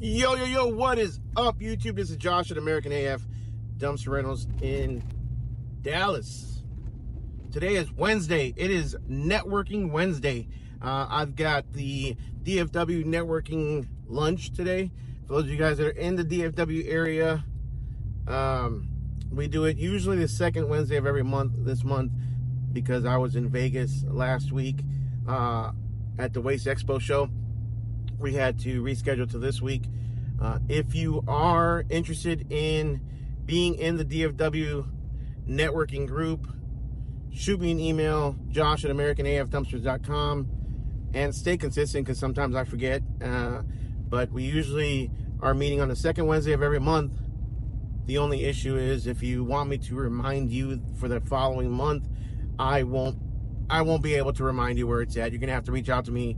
Yo, what is up, YouTube? This is Josh at American AF Dumpster Rentals in Dallas. Today is Wednesday. It is Networking Wednesday. I've got the DFW Networking Lunch today. For those of you guys that are in the DFW area, we do it usually the second Wednesday of every month. This month, because I was in Vegas last week at the Waste Expo show, we had to reschedule to this week. If you are interested in being in the DFW networking group, shoot me an email, josh at americanafdumpsters.com, and stay consistent because sometimes I forget. But we usually are meeting on the second Wednesday of every month. The only issue is if you want me to remind you for the following month, I won't be able to remind you where it's at. You're gonna have to reach out to me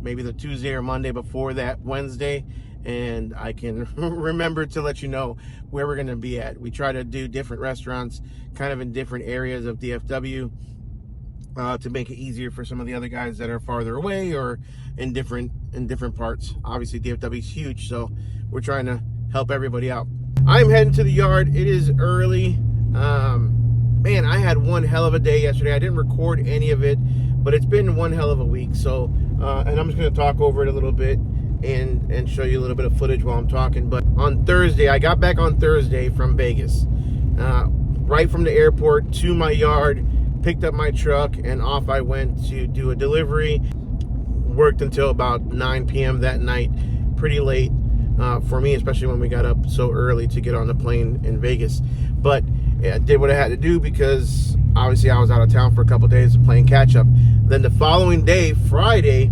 maybe the Tuesday or Monday before that Wednesday, and I can remember to let you know where we're gonna be at. We try to do different restaurants kind of in different areas of DFW to make it easier for some of the other guys that are farther away or in different parts. Obviously DFW is huge, so we're trying to help everybody out. I'm heading to the yard. It is early. Man, I had one hell of a day yesterday. I didn't record any of it, but it's been one hell of a week. So, and I'm just going to talk over it a little bit and show you a little bit of footage while I'm talking. But on Thursday, I got back on Thursday from Vegas, right from the airport to my yard, picked up my truck, and off I went to do a delivery. Worked until about 9 p.m. that night, pretty late for me, especially when we got up so early to get on the plane in Vegas. But I did what I had to do because obviously I was out of town for a couple days playing catch up. Then the following day, Friday,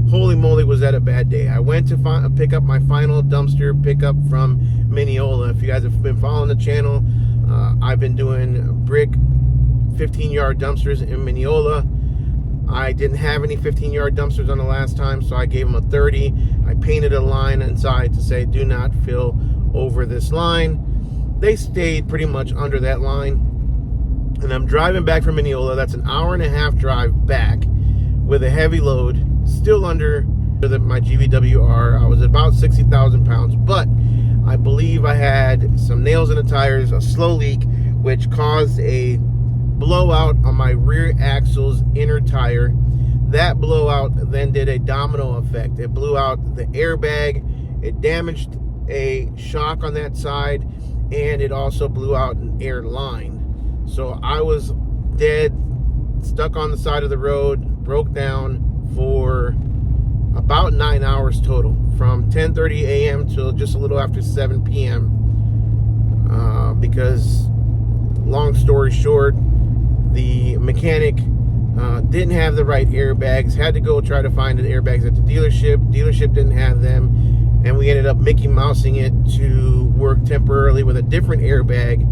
holy moly, was that a bad day. I went to pick up my final dumpster pickup from Mineola. If you guys have been following the channel, I've been doing brick 15-yard dumpsters in Mineola. I didn't have any 15-yard dumpsters on the last time, so I gave them a 30. I painted a line inside to say, do not fill over this line. They stayed pretty much under that line. And I'm driving back from Mineola. That's an hour-and-a-half drive back with a heavy load, still under my GVWR. I was about 60,000 pounds, but I believe I had some nails in the tires, a slow leak, which caused a blowout on my rear axle's inner tire. That blowout then did a domino effect. It blew out the airbag, it damaged a shock on that side, and it also blew out an air line. So I was dead, stuck on the side of the road, broke down for about 9 hours total, from 10:30 a.m. till just a little after 7 p.m. Because, long story short, the mechanic didn't have the right airbags, had to go try to find the airbags at the dealership didn't have them, and we ended up Mickey Mousing it to work temporarily with a different airbag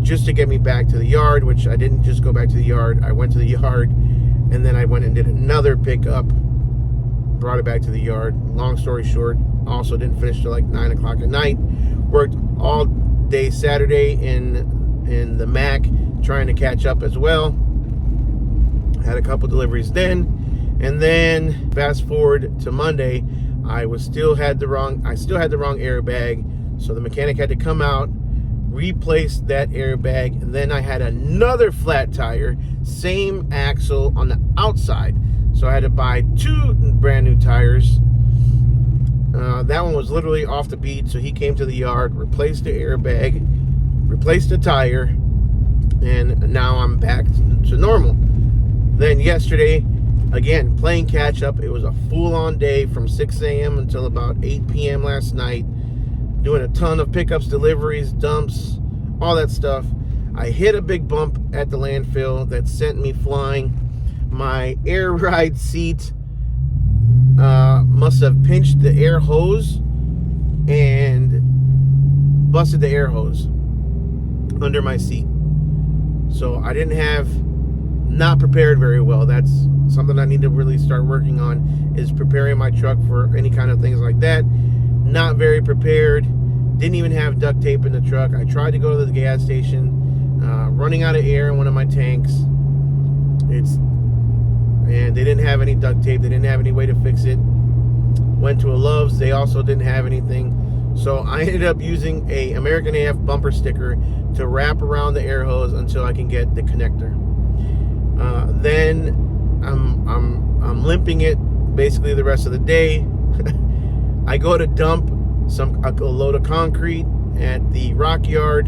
just to get me back to the yard, which I didn't just go back to the yard. I went to the yard, and then I went and did another pickup, brought it back to the yard. Long story short, also didn't finish till like 9 o'clock at night. Worked all day Saturday in the Mac, trying to catch up as well. Had a couple deliveries then, and then fast forward to Monday, I still had the wrong airbag, so the mechanic had to come out, replace that airbag, and then I had another flat tire, same axle on the outside, so I had to buy 2 brand new tires. That one was literally off the beat, so he came to the yard, replaced the airbag, replaced the tire, and now I'm back to normal. Then yesterday, again, playing catch up. It was a full-on day from 6 a.m. until about 8 p.m. last night, doing a ton of pickups, deliveries, dumps, all that stuff. I hit a big bump at the landfill that sent me flying. My air ride seat must have pinched the air hose and busted the air hose under my seat. So I not prepared very well. That's something I need to really start working on, is preparing my truck for any kind of things like that. Not very prepared. Didn't even have duct tape in the truck. I tried to go to the gas station, running out of air in one of my tanks. And they didn't have any duct tape. They didn't have any way to fix it. Went to a Love's, they also didn't have anything. So I ended up using a American AF bumper sticker to wrap around the air hose until I can get the connector. Then I'm limping it basically the rest of the day. I go to dump a load of concrete at the rock yard,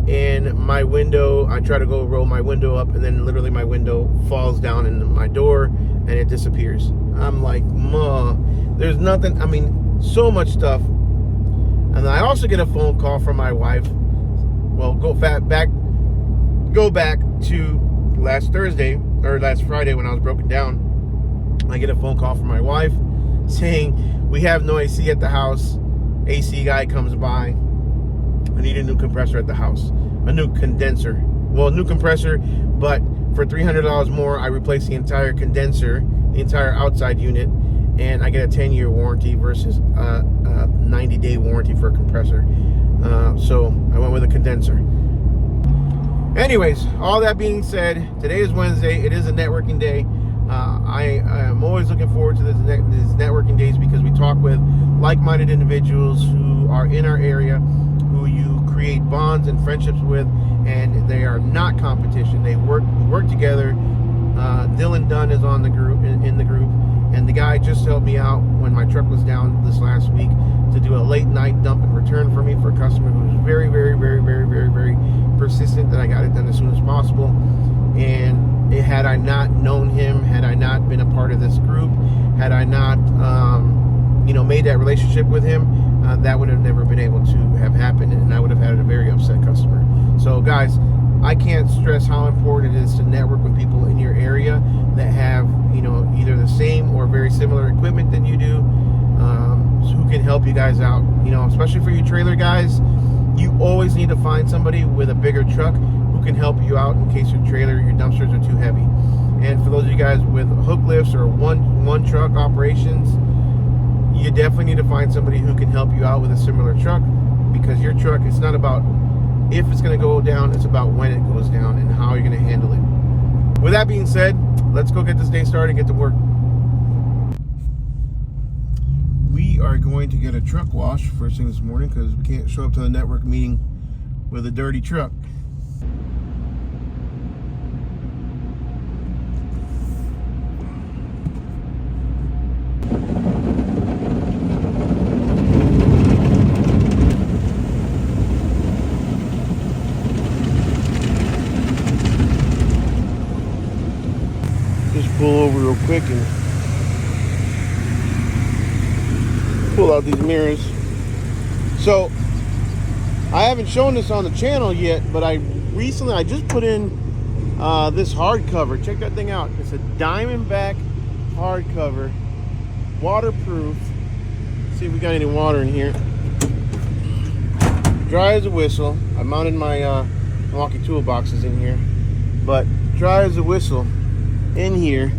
and my window, I try to go roll my window up, and then literally my window falls down into my door and it disappears. I'm like, ma, there's nothing. I mean, so much stuff. And then I also get a phone call from my wife. Well, go back to last Thursday or last Friday when I was broken down. I get a phone call from my wife saying, we have no AC at the house. AC guy comes by. I need a new compressor at the house. A new condenser. Well, new compressor, but for $300 more, I replace the entire condenser, the entire outside unit, and I get a 10-year warranty versus a 90-day warranty for a compressor. So I went with a condenser. Anyways, all that being said, today is Wednesday. It is a networking day. I am always looking forward to these networking days because we talk with like-minded individuals who are in our area, who you create bonds and friendships with, and they are not competition. We work together. Dylan Dunn is on the group, in the group, and the guy just helped me out when my truck was down this last week to do a late night dump and return for me for a customer who was very, very, very, very, very, very persistent that I got it done as soon as possible. And had I not known him, had I not been a part of this group, had I not, made that relationship with him, that would have never been able to have happened, and I would have had a very upset customer. So, guys, I can't stress how important it is to network with people in your area that have, either the same or very similar equipment than you do, who can help you guys out. Especially for you trailer guys, you always need to find somebody with a bigger truck who can help you out in case your trailer, your dumpsters are too heavy. And for those of you guys with hook lifts or one truck operations, you definitely need to find somebody who can help you out with a similar truck, because your truck, it's not about if it's going to go down, it's about when it goes down and how you're going to handle it. With that being said, let's go get this day started and get to work. We are going to get a truck wash first thing this morning because we can't show up to the network meeting with a dirty truck. Pull over real quick and pull out these mirrors. So I haven't shown this on the channel yet, but I just put in this hardcover. Check that thing out. It's a Diamondback hardcover, waterproof. See if we got any water in here. Dry as a whistle. I mounted my Milwaukee toolboxes in here, but dry as a whistle. In here,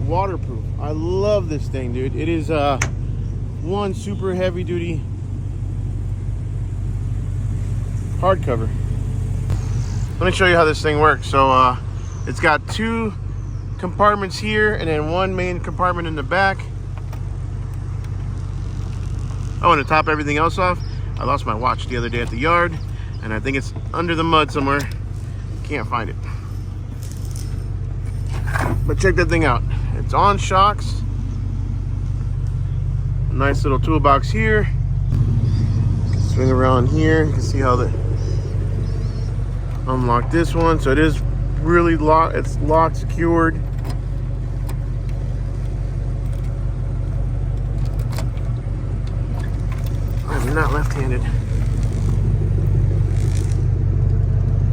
waterproof. I love this thing, dude. It is one super heavy duty hardcover. Let me show you how this thing works. So it's got two compartments here and then one main compartment in the back. Oh, and to top everything else off, I lost my watch the other day at the yard, and I think it's under the mud somewhere. Can't find it. But check that thing out. It's on shocks. Nice little toolbox here. Swing around here. You can see how the unlock this one. So it is really locked. It's locked, secured. I'm not left-handed.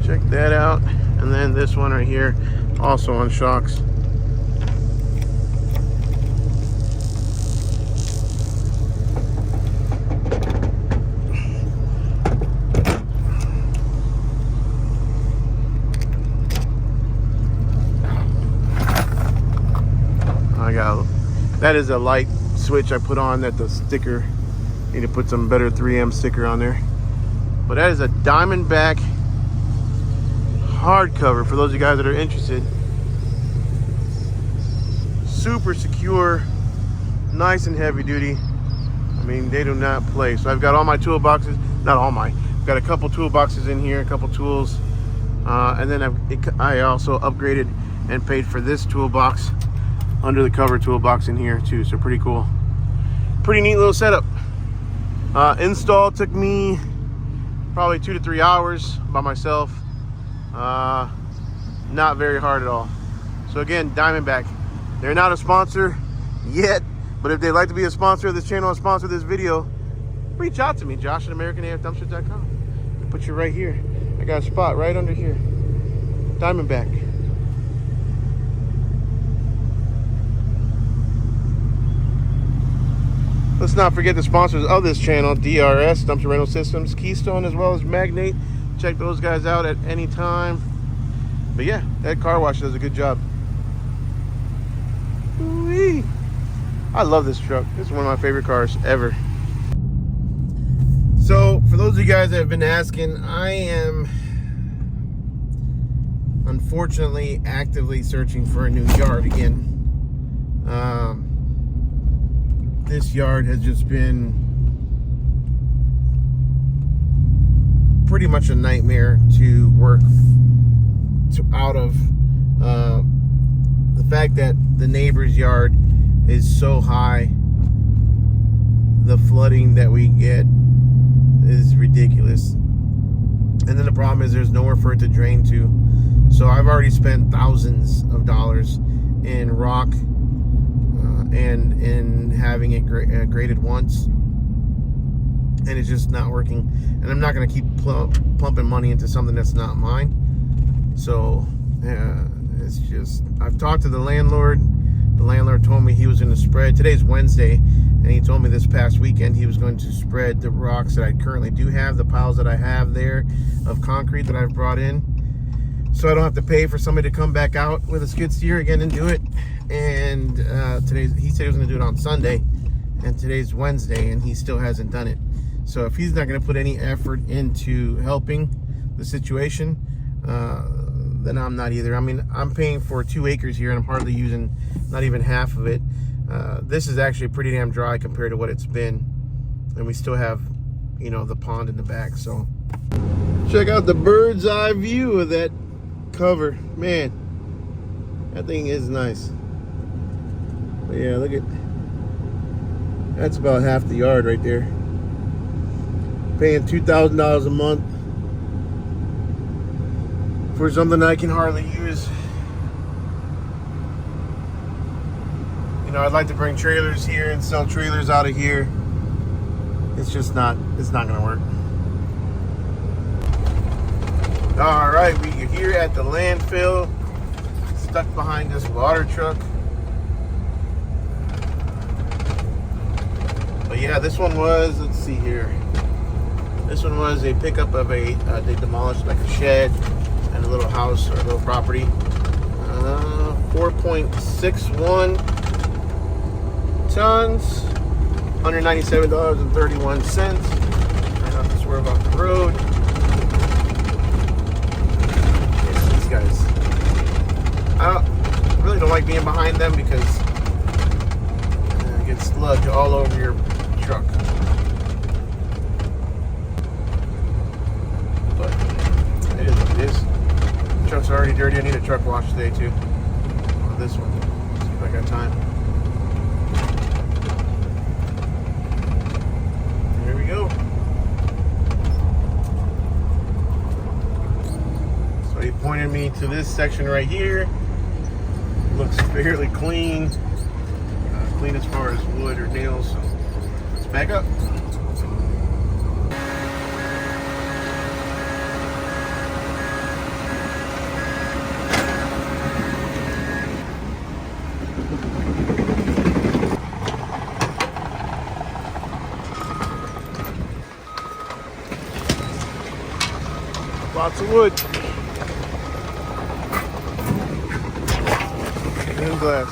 Check that out. And then this one right here, also on shocks. That is a light switch I put on that the sticker, need to put some better 3M sticker on there. But that is a Diamondback hardcover for those of you guys that are interested. Super secure, Nice and heavy duty. I mean, they do not play. So I've got all my toolboxes, not all my, I've got a couple toolboxes in here, a couple tools. And then I also upgraded and paid for this toolbox, under the cover toolbox in here too. So pretty cool. Pretty neat little setup. Install took me probably 2 to 3 hours by myself. Not very hard at all. So again, Diamondback, they're not a sponsor yet, but if they'd like to be a sponsor of this channel and sponsor this video, reach out to me, Josh at AmericanAFDumpster.com. Put you right here. I got a spot right under here. Diamondback. Let's not forget the sponsors of this channel, DRS, Dumpster Rental Systems, Keystone, as well as Magnate. Check those guys out at any time. But yeah, that car wash does a good job. Ooh-wee. I love this truck. This is one of my favorite cars ever. So, for those of you guys that have been asking, I am unfortunately actively searching for a new yard again. This yard has just been pretty much a nightmare to work out of. The fact that the neighbor's yard is so high, the flooding that we get is ridiculous. And then the problem is there's nowhere for it to drain to. So I've already spent thousands of dollars in rock and in having it graded once, and it's just not working. And I'm not going to keep pumping money into something that's not mine. So it's just, I've talked to the landlord. The landlord told me he was going to spread, today's Wednesday, and he told me this past weekend he was going to spread the rocks that I currently do have, the piles that I have there of concrete that I've brought in, so I don't have to pay for somebody to come back out with a skid steer again and do it. And he said he was going to do it on Sunday, and today's Wednesday, and he still hasn't done it. So if he's not going to put any effort into helping the situation, then I'm not either. I mean, I'm paying for 2 acres here, and I'm hardly using not even half of it. This is actually pretty damn dry compared to what it's been, and we still have, you know, the pond in the back. So check out the bird's eye view of that cover. Man, that thing is nice. But yeah, look at, that's about half the yard right there. Paying $2,000 a month for something I can hardly use. You know, I'd like to bring trailers here and sell trailers out of here. It's just not, it's not gonna work. All right, we are here at the landfill, stuck behind this water truck. But yeah, this one was, let's see here. This one was a pickup of a, they demolished like a shed and a little house or a little property. 4.61 tons, $197.31. I have to swerve off the road. Yes, these guys. I really don't like being behind them because it gets sludge all over your truck. But it is what it is. The truck's already dirty. I need a truck wash today too. On this one. Let's see if I got time. There we go. So he pointed me to this section right here. Looks fairly clean. Clean as far as wood or nails. So let's back up. Lots of wood. And glass.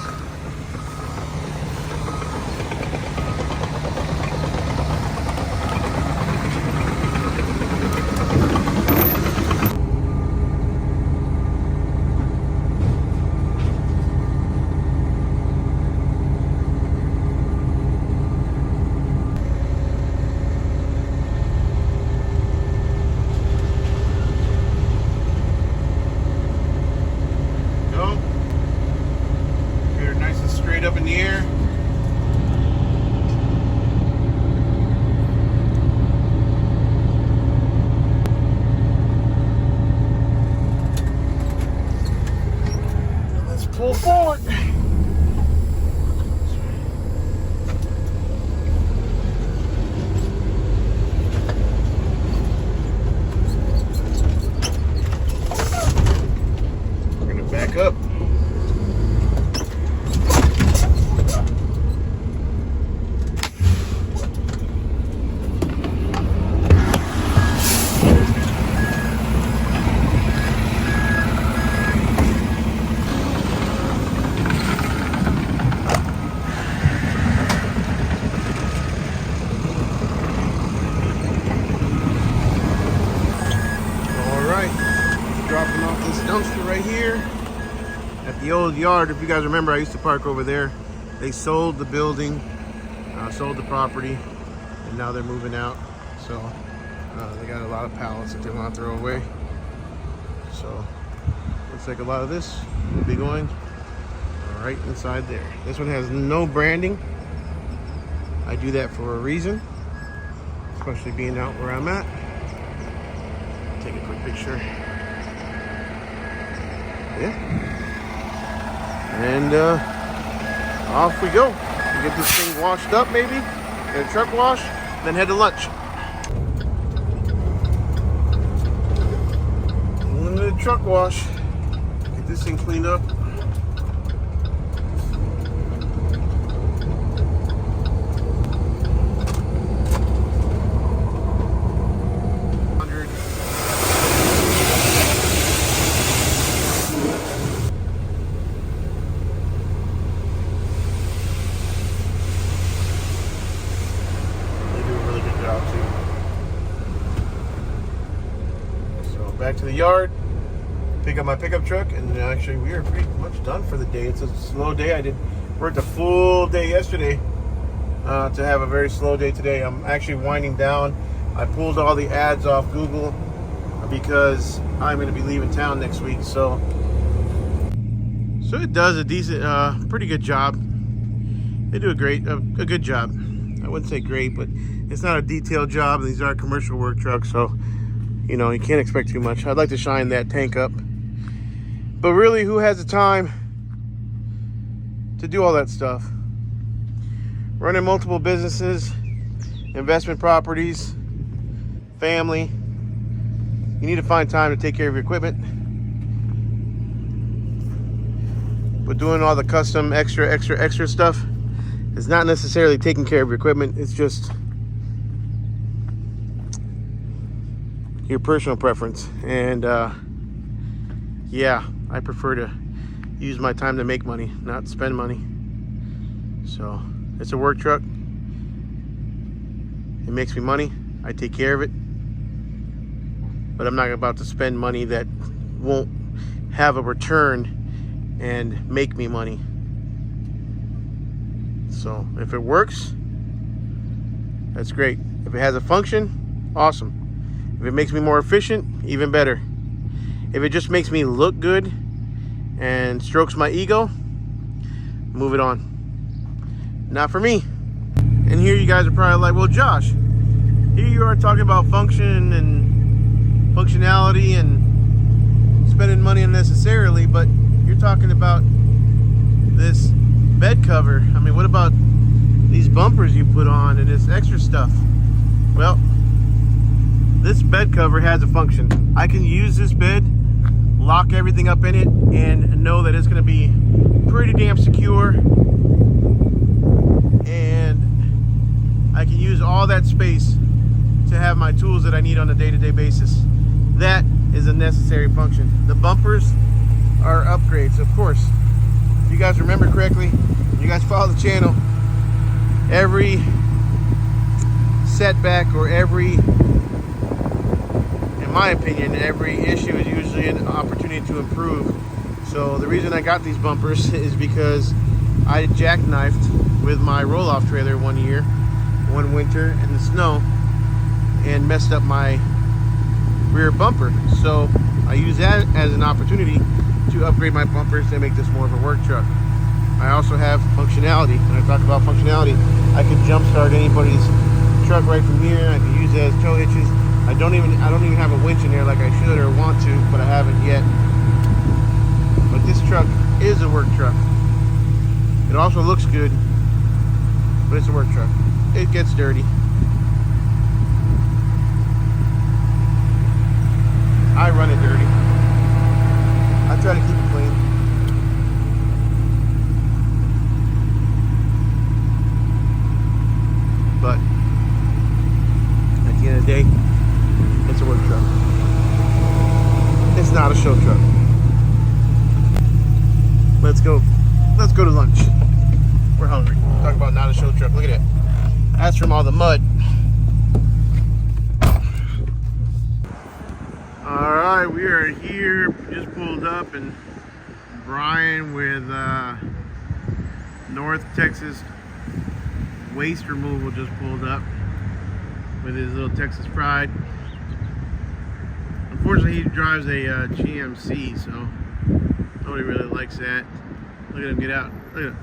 the old yard, if you guys remember, I used to park over there. They sold the building, sold the property, and now they're moving out. So they got a lot of pallets that they want to throw away. So looks like a lot of this will be going right inside there. This one has no branding. I do that for a reason, especially being out where I'm at. Take a quick picture. Yeah. And off we go. We get this thing washed up, maybe, get a truck wash, then head to lunch. Limited truck wash. Get this thing cleaned up. Back to the yard, pick up my pickup truck, and actually we are pretty much done for the day. It's a slow day. I worked a full day yesterday to have a very slow day today. I'm actually winding down. I pulled all the ads off Google because I'm going to be leaving town next week. So it does a decent, pretty good job. They do a good job. I wouldn't say great, but it's not a detailed job. These are commercial work trucks, so you know, you can't expect too much. I'd like to shine that tank up. But really, who has the time to do all that stuff? Running multiple businesses, investment properties, family. You need to find time to take care of your equipment. But doing all the custom extra stuff is not necessarily taking care of your equipment. It's just your personal preference. And yeah, I prefer to use my time to make money, not spend money. So it's a work truck. It makes me money. I take care of it, but I'm not about to spend money that won't have a return and make me money. So if it works, that's great. If it has a function, awesome. If it makes me more efficient, even better. If it just makes me look good and strokes my ego, move it on. Not for me. And here you guys are probably like, well, Josh, here you are talking about function and functionality and spending money unnecessarily, but you're talking about this bed cover. I mean, what about these bumpers you put on and this extra stuff? Well, this bed cover has a function. I can use this bed, lock everything up in it, and know that it's going to be pretty damn secure. And I can use all that space to have my tools that I need on a day-to-day basis. That is a necessary function. The bumpers are upgrades, of course. If you guys remember correctly, you guys follow the channel, every setback or every, in my opinion, every issue is usually an opportunity to improve. So the reason I got these bumpers is because I jackknifed with my roll-off trailer one winter in the snow, and messed up my rear bumper. So I use that as an opportunity to upgrade my bumpers and make this more of a work truck. I also have functionality. When I talk about functionality, I can jump start anybody's truck right from here. I can use it as tow hitches. I don't even have a winch in there like I should or want to, but I haven't yet. But this truck is a work truck. It also looks good, but it's a work truck. It gets dirty. I run it dirty. I try to keep it clean. But at the end of the day, it's a work truck. It's not a show truck. Let's go to lunch. We're hungry. Talk about not a show truck. Look at it. That's from all the mud. Alright, we are here. Just pulled up and Brian with North Texas Waste Removal just pulled up with his little Texas Pride. Unfortunately, he drives a GMC, so nobody really likes that. Look at him get out. Look at him.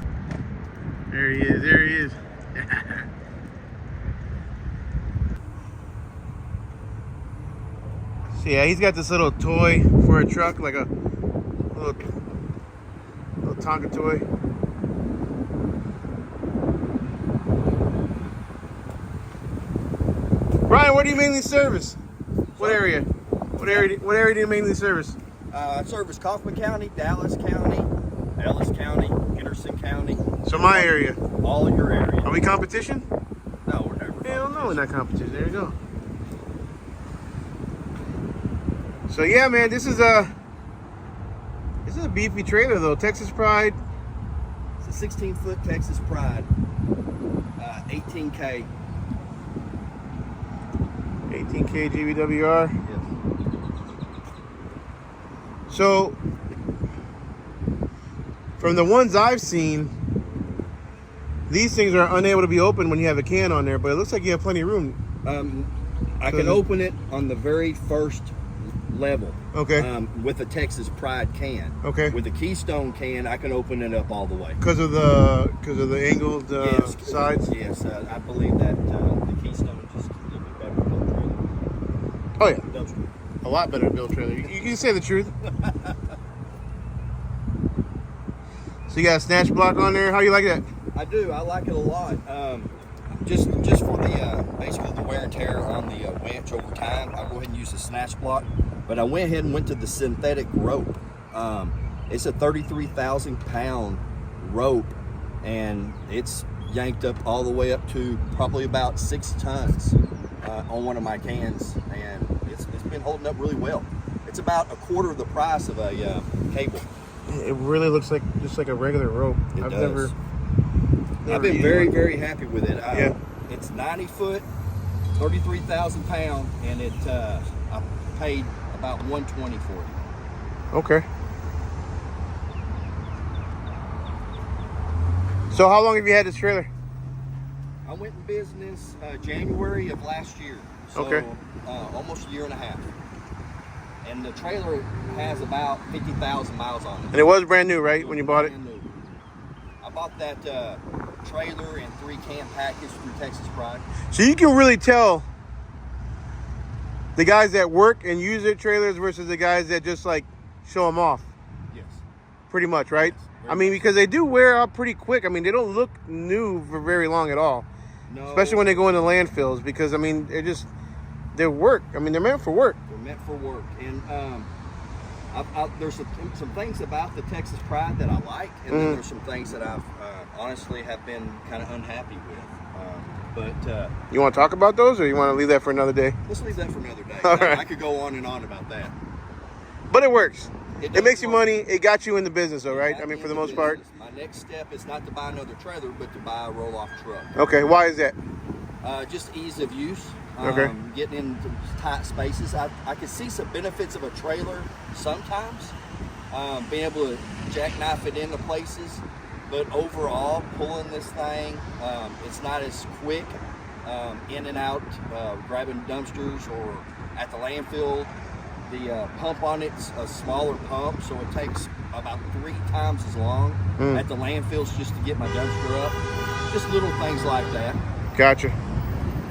There he is. There he is. So yeah, he's got this little toy for a truck, like a little Tonka toy. Brian, where do you mainly service? What area? What area do you mainly service? I service Kaufman County, Dallas County, Ellis County, Henderson County. So my area. All of your area. Are we competition? No, we're never. Hell no, we're not competition. There you go. So yeah, man, this is a beefy trailer though. Texas Pride. It's a 16-foot Texas Pride, 18K. 18K GVWR. Yes. So, from the ones I've seen, these things are unable to be opened when you have a can on there, but it looks like you have plenty of room. I can open it on the very first level. Okay. With a Texas Pride can. Okay. With the Keystone can, I can open it up all the way. Because of the angled Yes. sides. Yes, I believe that the Keystone is just a little bit better built trailer. Oh yeah. Dumpster. A lot better built trailer. You can say the truth. So you got a snatch block on there. How you like that? I do. I like it a lot. Just for the basically the wear and tear on the winch over time, I'll go ahead and use the snatch block. But I went ahead and went to the synthetic rope. It's a 33,000 pound rope, and it's yanked up all the way up to probably about 6 tons on one of my cans, and it's been holding up really well. It's about a quarter of the price of a cable. It really looks like just like a regular rope. It I've does. never I've been very, very happy with it. Yeah. It's 90 foot, 33,000 pound, and it I paid about $120 for it. Okay. So how long have you had this trailer? I went in business January of last year. So, okay. Almost a year and a half. And the trailer has about 50,000 miles on it. And it was brand new, right, when you bought it? New. I bought that trailer and 3-can package through Texas Pride. So you can really tell the guys that work and use their trailers versus the guys that just like show them off. Yes. Pretty much, right? Yes, I mean, because they do wear out pretty quick. I mean, they don't look new for very long at all. No. Especially when they go into landfills, because I mean, they're work. I mean, they're meant for work. They're meant for work. And there's some things about the Texas Pride that I like, and then there's some things that I've honestly have been kind of unhappy with. But you want to talk about those, or you want to leave that for another day? let's leave that for another day. All right. I could go on and on about that. But it works. It does makes you work. money. It got you in the business, though, right? Got I mean, me for the into most part. business. My next step is not to buy another trailer, but to buy a roll-off truck. Okay. Why is that? Just ease of use. Okay. Getting into tight spaces. I can see some benefits of a trailer sometimes. Being able to jackknife it into places. But overall, pulling this thing, it's not as quick in and out, grabbing dumpsters or at the landfill. The pump on it's a smaller pump, so it takes about 3 times as long at the landfills just to get my dumpster up. Just little things like that. Gotcha.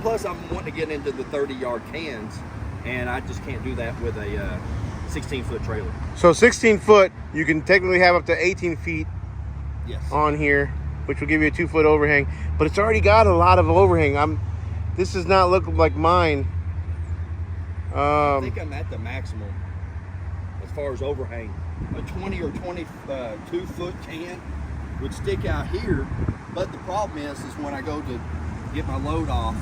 Plus, I'm wanting to get into the 30-yard cans, and I just can't do that with a 16-foot trailer. So 16 foot, you can technically have up to 18 feet Yes. on here, which will give you a 2-foot overhang. But it's already got a lot of overhang. This does not look like mine. I think I'm at the maximum as far as overhang. A 20 or 22-foot can would stick out here, but the problem is when I go to get my load off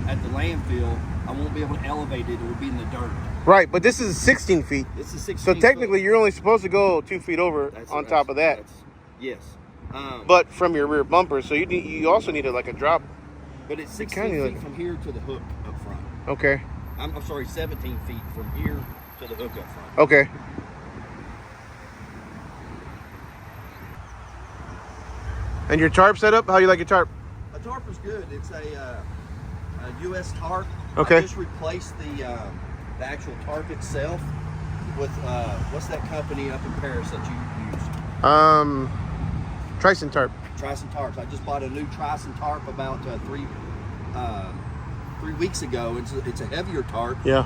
at the landfill, I won't be able to elevate it. It will be in the dirt. Right, but this is 16 feet. It's a 16. So technically, you're only supposed to go 2 feet over on top of that. Yes. But from your rear bumper, so you also need a drop. But it's 16 feet from here to the hook up front. Okay. I'm sorry, 17 feet from here to the hook up front. Okay. And your tarp setup? How you like your tarp? A tarp is good. It's a U.S. tarp. Okay. I just replaced the actual tarp itself with what's that company up in Paris that you use? Trison tarp. Trison tarps. I just bought a new Trison tarp about 3 weeks ago. It's a heavier tarp. Yeah.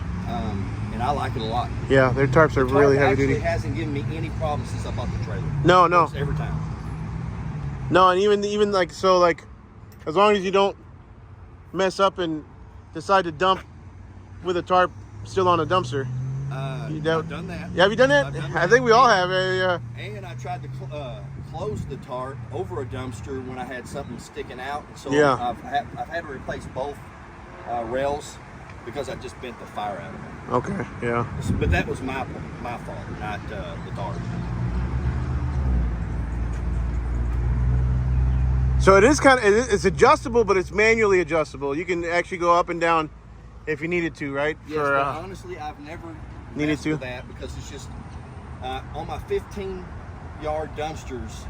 And I like it a lot. Yeah, their tarps are really heavy duty. It hasn't given me any problems since I bought the trailer. No. Every time. No, and even like so, like as long as you don't mess up and decide to dump with a tarp still on a dumpster. I've done that. Yeah, have you done that? I think we all have. And I tried to close the tarp over a dumpster when I had something sticking out. So yeah. I've had to replace both rails because I just bent the fire out of it. Okay, yeah. But that was my fault, not the tarp. So it is it's adjustable, but it's manually adjustable. You can actually go up and down if you needed to, right? Yes, but honestly, I've never needed to that because it's just on my 15-yard dumpsters.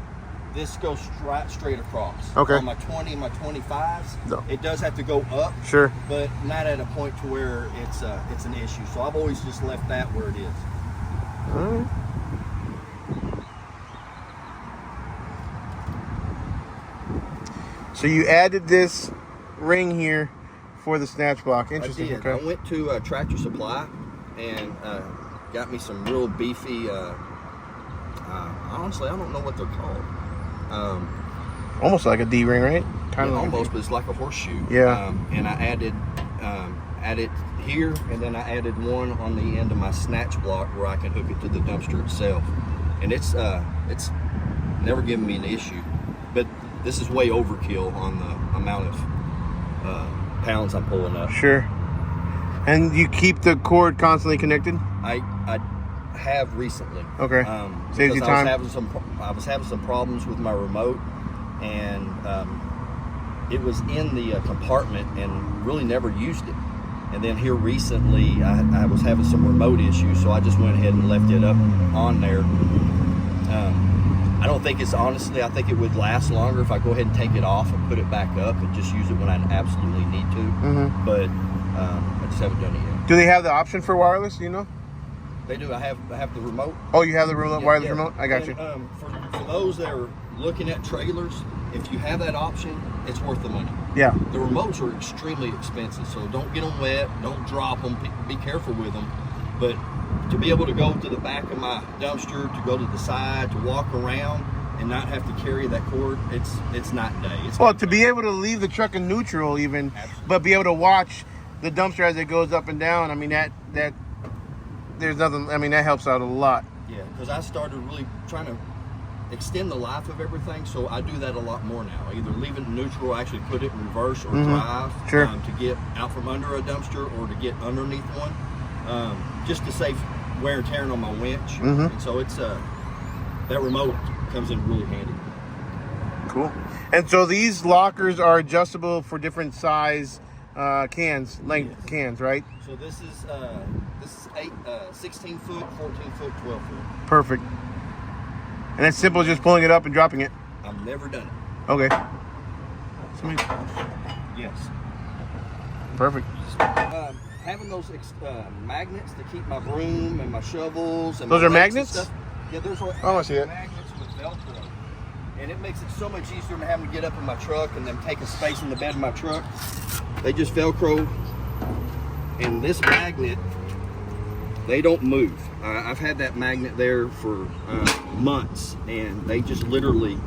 This goes straight across. Okay. On my 20 and my 25s, no. It does have to go up. Sure. But not at a point to where it's an issue. So I've always just left that where it is. All right. So you added this ring here for the snatch block. Interesting. I did. I went to Tractor Supply and got me some real beefy. Honestly, I don't know what they're called. Almost like a D ring, right? Kind of almost, but it's like a horseshoe. Yeah. And I added here, and then I added one on the end of my snatch block where I can hook it to the dumpster itself. And it's never given me an issue, but this is way overkill on the amount of pounds I'm pulling up. Sure. And you keep the cord constantly connected? I have recently. Okay. Saves you time. I was having some problems with my remote, and it was in the compartment and really never used it. And then here recently, I was having some remote issues, so I just went ahead and left it up on there. I don't think it's honestly, I think it would last longer if I go ahead and take it off and put it back up and just use it when I absolutely need to. Mm-hmm. But I just haven't done it yet. Do they have the option for wireless? Do you know? They do. I have the remote. Oh, you have the wireless remote? I got you. For those that are looking at trailers, if you have that option, it's worth the money. Yeah. The remotes are extremely expensive, so don't get them wet. Don't drop them. Be careful with them. But to be able to go to the back of my dumpster, to go to the side, to walk around and not have to carry that cord, it's night and day. To be able to leave the truck in neutral even, absolutely. But be able to watch the dumpster as it goes up and down, I mean, that there's nothing, I mean, that helps out a lot. Yeah, because I started really trying to extend the life of everything, so I do that a lot more now. Either leave it in neutral, actually put it in reverse or drive Sure. To get out from under a dumpster or to get underneath one, just to save wear and tear on my winch. And so it's that remote comes in really handy. Cool. And so these lockers are adjustable for different size cans, length cans, right? So this is 16 foot, 14 foot, 12 foot. Perfect. And it's simple as just pulling it up and dropping it. I've never done it. Okay. Yes. Perfect. Having those magnets to keep my broom and my shovels and those my are magnets? stuff. Yeah, there's I see it. Magnets with Velcro, and it makes it so much easier than having to get up in my truck and then take a space in the bed of my truck. They just Velcro, and this magnet, they don't move. I've had that magnet there for months, and they just literally,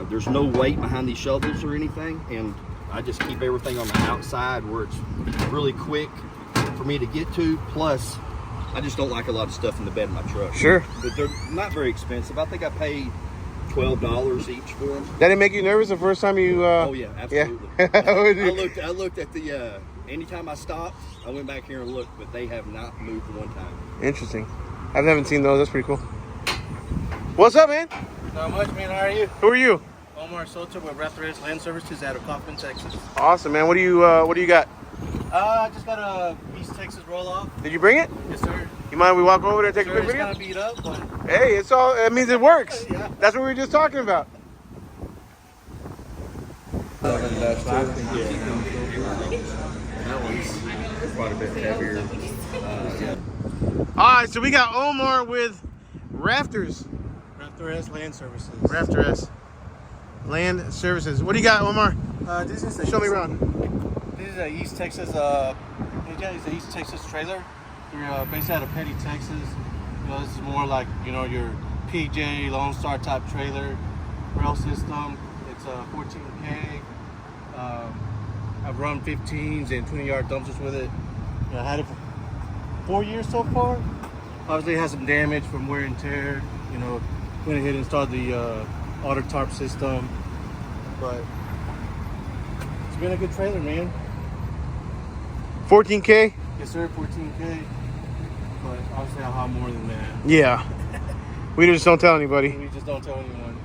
there's no weight behind these shovels or anything, and I just keep everything on the outside where it's really quick for me to get to. Plus, I just don't like a lot of stuff in the bed of my truck. Sure. But they're not very expensive. I think I paid $12 each for them. That didn't make you nervous the first time you... Oh, yeah, absolutely. Yeah. I looked at the... anytime I stopped, I went back here and looked, but they have not moved one time. Interesting. I haven't seen those. That's pretty cool. What's up, man? Not much, man. How are you? Who are you? Omar with Rafter S Land Services out of Kaufman, Texas. Awesome, man. What do you got? I just got a East Texas roll-off. Did you bring it? Yes, sir. You mind we walk over there and take a quick It's video? kind of beat up, but... Hey, it's all. It means it works. Yeah. That's what we were just talking about. That's too. That one's quite a bit heavier. All right, so we got Omar with Rafters. Rafter S Land Services. Rafter S Land Services. What do you got, Omar? This is a Show me around. This is a East Texas. It's a East Texas trailer. We're based out of Petty, Texas. This is more like your PJ Lone Star type trailer rail system. It's a 14K. I've run 15s and 20-yard dumpsters with it. I had it for 4 years so far. Obviously, it has some damage from wear and tear. Went ahead and installed the auto tarp system, but it's been a good trailer, man. 14K? Yes, sir, 14K. But obviously, I'll have more than that. Yeah. We just don't tell anybody. We just don't tell anyone.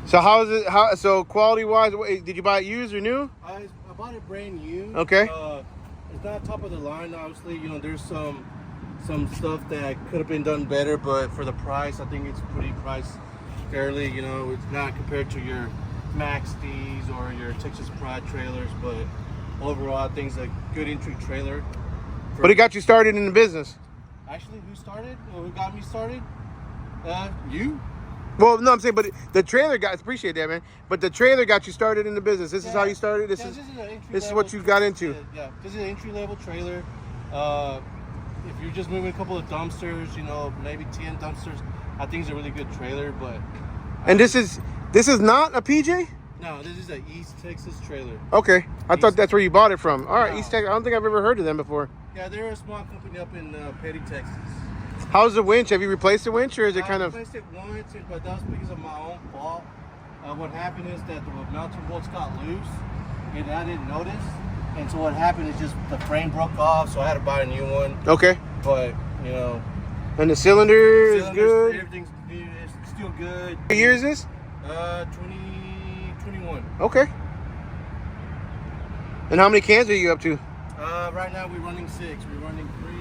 So how is it? So quality-wise, did you buy it used or new? I bought it brand new. Okay. It's not top of the line, obviously. There's some stuff that could have been done better, but for the price, I think it's pretty priced fairly. It's not compared to your Max D's or your Texas Pride trailers, but overall, I think it's a good entry trailer. But it got you started in the business. Actually, who started? Or who got me started? You? Well, no, I'm saying, but the trailer got, appreciate that, man. But the trailer got you started in the business. This is how you started. This is what you got into. Yeah, this is an entry level trailer. If you're just moving a couple of dumpsters, maybe 10 dumpsters, I think it's a really good trailer. But and this is not a PJ? No, this is an East Texas trailer. Okay, I thought that's where you bought it from. All right, no. East Texas. I don't think I've ever heard of them before. Yeah, they're a small company up in Petty, Texas. How's the winch? Have you replaced the winch, or is it kind of? I replaced it once, but that was because of my own fault. What happened is that the mounting bolts got loose, and I didn't notice. And so what happened is just the frame broke off, so I had to buy a new one. Okay. But and the cylinder is good. Everything's it's still good. What year is this? 2021. Okay. And how many cans are you up to? Right now we're running 6. We're running 3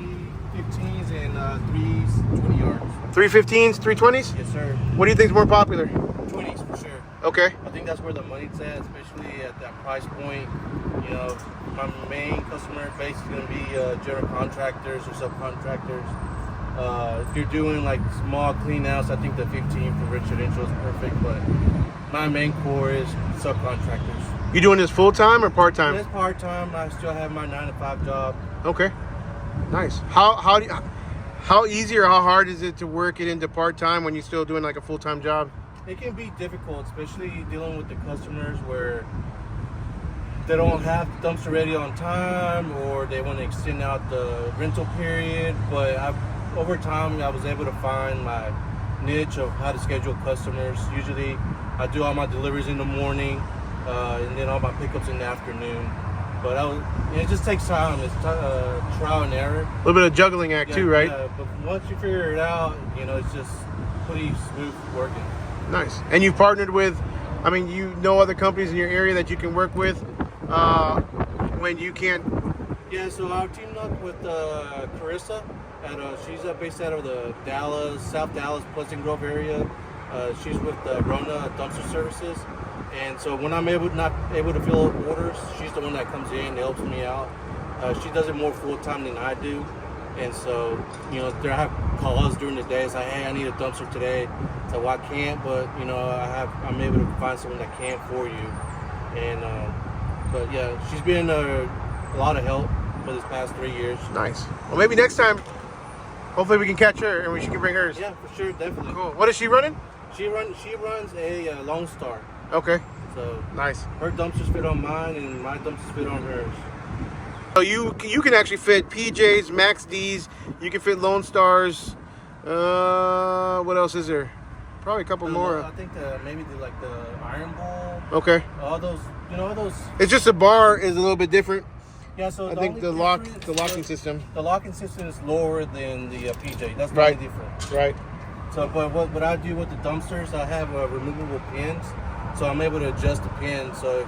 15s and 3 20 yards. 3 15s, 3 20s? Yes, sir. What do you think is more popular? 20s for sure. Okay. I think that's where the money's at, especially at that price point. My main customer base is going to be general contractors or subcontractors. If you're doing like small clean outs, I think the 15 for residential is perfect, but my main core is subcontractors. You doing this full time or part time? It's part time. I still have my 9 to 5 job. Okay. Nice. How easy or how hard is it to work it into part time when you're still doing like a full time job? It can be difficult, especially dealing with the customers where they don't have the dumpster ready on time, or they want to extend out the rental period. But over time, I was able to find my niche of how to schedule customers. Usually, I do all my deliveries in the morning, and then all my pickups in the afternoon. But it just takes time. It's trial and error. A little bit of juggling act too, right? Yeah, but once you figure it out, it's just pretty smooth working. Nice. And you've partnered with, other companies in your area that you can work with when you can't. Yeah, so I teamed up with Carissa. She's based out of the South Dallas, Pleasant Grove area. She's with Rona Dumpster Services. And so when I'm not able to fill orders, she's the one that comes in and helps me out. She does it more full-time than I do. And so, I have calls during the day. Say, hey, I need a dumpster today. So I can't, but I'm able to find someone that can for you. And but yeah, she's been a lot of help for this past 3 years. Nice. Well, maybe next time, hopefully we can catch her and she can bring hers. Yeah, for sure, definitely. Cool. What is she running? She runs a Lone Star. Okay. So nice. Her dumpsters fit on mine, and my dumpsters fit on hers. So you can actually fit PJs, Max D's. You can fit Lone Stars. What else is there? Probably a couple more. I think maybe the Iron Ball. Okay. All those, all those. It's just the bar is a little bit different. Yeah. So I think the locking system. The locking system is lower than the PJ. That's the right. only difference. Right. So, but what I do with the dumpsters, I have removable pins, so I'm able to adjust the pins. So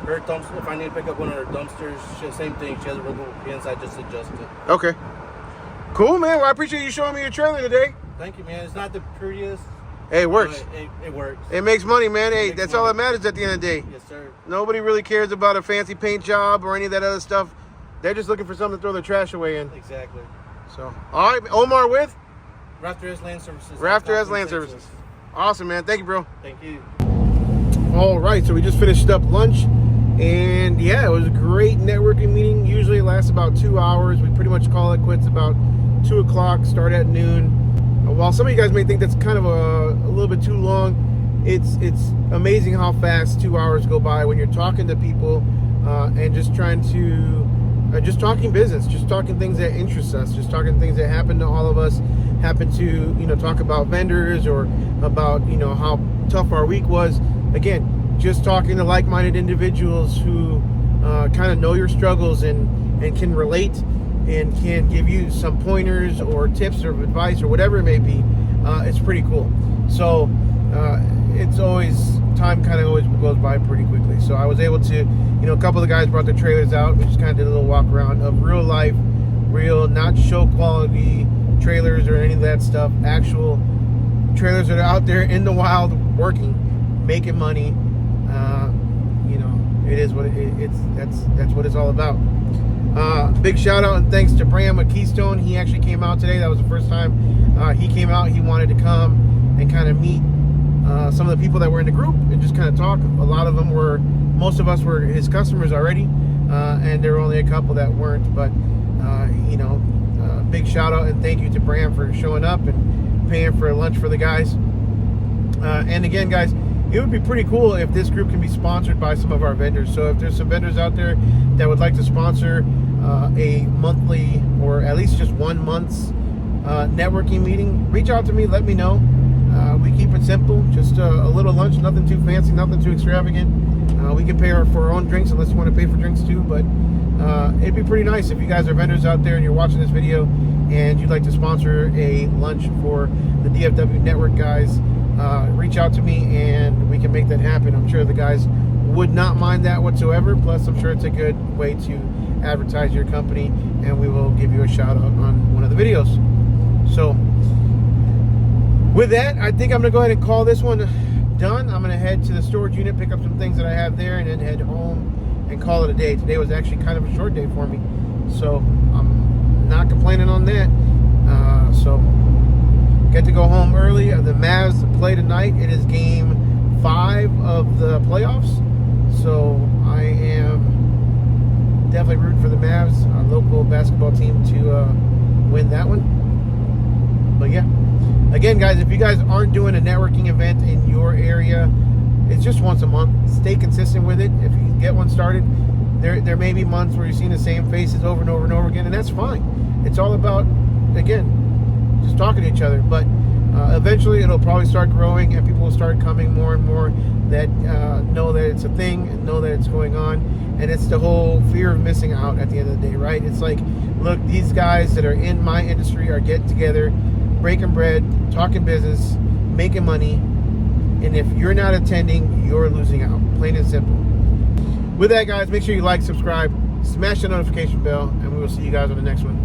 if I need to pick up one of her dumpsters, same thing. She has removable pins. I just adjust it. Okay. Cool, man. Well, I appreciate you showing me your trailer today. Thank you, man. It's not the prettiest, Hey, it works. It works. It makes money, man. Hey, makes that's all money. that matters at the end of the day. Yes, sir. Nobody really cares about a fancy paint job or any of that other stuff. They're just looking for something to throw their trash away in. Exactly. So, all right, Omar with Rafter S Land Services. Rafter S Land Services. Awesome, man. Thank you, bro. Thank you. All right, so we just finished up lunch, and yeah, it was a great networking meeting. Usually it lasts about 2 hours. We pretty much call it quits about 2 o'clock, start at noon. While some of you guys may think that's kind of a little bit too long, it's amazing how fast 2 hours go by when you're talking to people and just trying to just talking business, just talking things that interest us, just talking things that happen to all of us, happen to talk about vendors or about how tough our week was. Again, just talking to like-minded individuals who kind of know your struggles and can relate and can give you some pointers or tips or advice or whatever it may be. It's pretty cool. So it's always, time kind of always goes by pretty quickly. So I was able to, a couple of the guys brought their trailers out. We just kind of did a little walk around of real life, real, not show quality trailers or any of that stuff. Actual trailers that are out there in the wild working, making money. It is what that's what it's all about. Big shout out and thanks to Bram at Keystone. He actually came out today. That was the first time he came out. He wanted to come and kind of meet some of the people that were in the group and just kind of talk. Most of us were his customers already, and there were only a couple that weren't. But big shout out and thank you to Bram for showing up and paying for lunch for the guys. And again, guys, it would be pretty cool if this group can be sponsored by some of our vendors. So if there's some vendors out there that would like to sponsor a monthly or at least just 1 month's networking meeting, reach out to me, let me know. We keep it simple, just a little lunch, nothing too fancy, nothing too extravagant. We can pay for our own drinks unless you want to pay for drinks too, but it'd be pretty nice if you guys are vendors out there and you're watching this video and you'd like to sponsor a lunch for the DFW Network guys. Reach out to me and we can make that happen. I'm sure the guys would not mind that whatsoever. Plus, I'm sure it's a good way to advertise your company, and we will give you a shout out on one of the videos. So, with that, I think I'm going to go ahead and call this one done. I'm going to head to the storage unit, pick up some things that I have there, and then head home and call it a day. Today was actually kind of a short day for me, so I'm not complaining on that. So, get to go home early. The Mavs play tonight. It is game 5 of the playoffs. So I am definitely rooting for the Mavs, our local basketball team, to win that one. But yeah, again, guys, if you guys aren't doing a networking event in your area, it's just once a month. Stay consistent with it. If you get one started, there may be months where you're seeing the same faces over and over and over again, and that's fine. It's all about, again, just talking to each other. But eventually it'll probably start growing and people will start coming more and more that know that it's a thing and know that it's going on. And it's the whole fear of missing out at the end of the day, right? It's like, look, these guys that are in my industry are getting together, breaking bread, talking business, making money. And if you're not attending, you're losing out, plain and simple. With that, guys, make sure you like, subscribe, smash the notification bell, and we will see you guys on the next one.